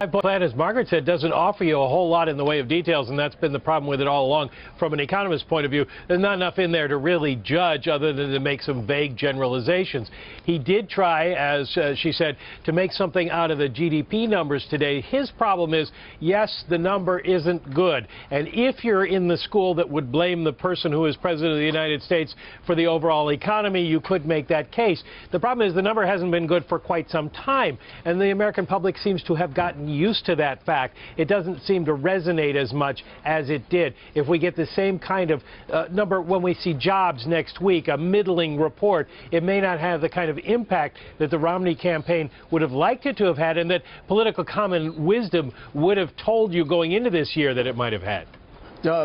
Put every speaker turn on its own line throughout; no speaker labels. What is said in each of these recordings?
The plan, as Margaret said, doesn't offer you a whole lot in the way of details, and that's been the problem with it all along. From an economist's point of view, there's not enough in there to really judge other than to make some vague generalizations. He did try, as she said, to make something out of the GDP numbers today. His problem is, yes, the number isn't good. And if you're in the school that would blame the person who is president of the United States for the overall economy, you could make that case. The problem is the number hasn't been good for quite some time, and the American public seems to have gotten used to that fact. It doesn't seem to resonate as much as it did. If we get the same kind of number when we see jobs next week, a middling report, it may not have the kind of impact that the Romney campaign would have liked it to have had, and that political common wisdom would have told you going into this year that it might have had.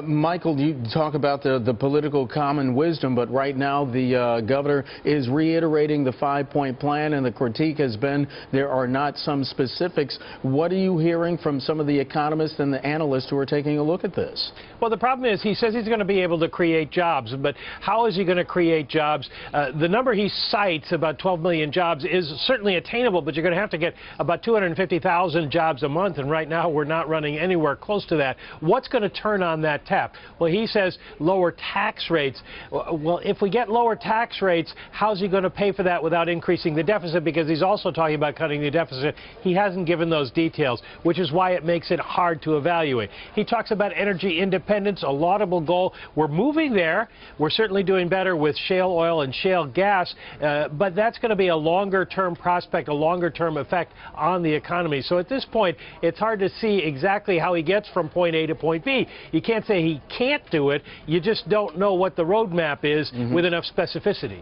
Michael, you talk about the political common wisdom, but right now the governor is reiterating the 5-point plan, and the critique has been there are not some specifics. What are you hearing from some of the economists and the analysts who are taking a look at this?
Well, the problem is he says he's going to be able to create jobs, but how is he going to create jobs? The number he cites, about 12 million jobs, is certainly attainable, but you're going to have to get about 250,000 jobs a month, and right now we're not running anywhere close to that. What's going to turn on that tap? Well, he says lower tax rates. Well, if we get lower tax rates, how's he going to pay for that without increasing the deficit? Because he's also talking about cutting the deficit. He hasn't given those details, which is why it makes it hard to evaluate. He talks about energy independence, a laudable goal. We're moving there. We're certainly doing better with shale oil and shale gas, but that's going to be a longer-term prospect, a longer-term effect on the economy. So at this point, it's hard to see exactly how he gets from point A to point B. You can't say he can't do it. You just don't know what the roadmap is with enough specificity.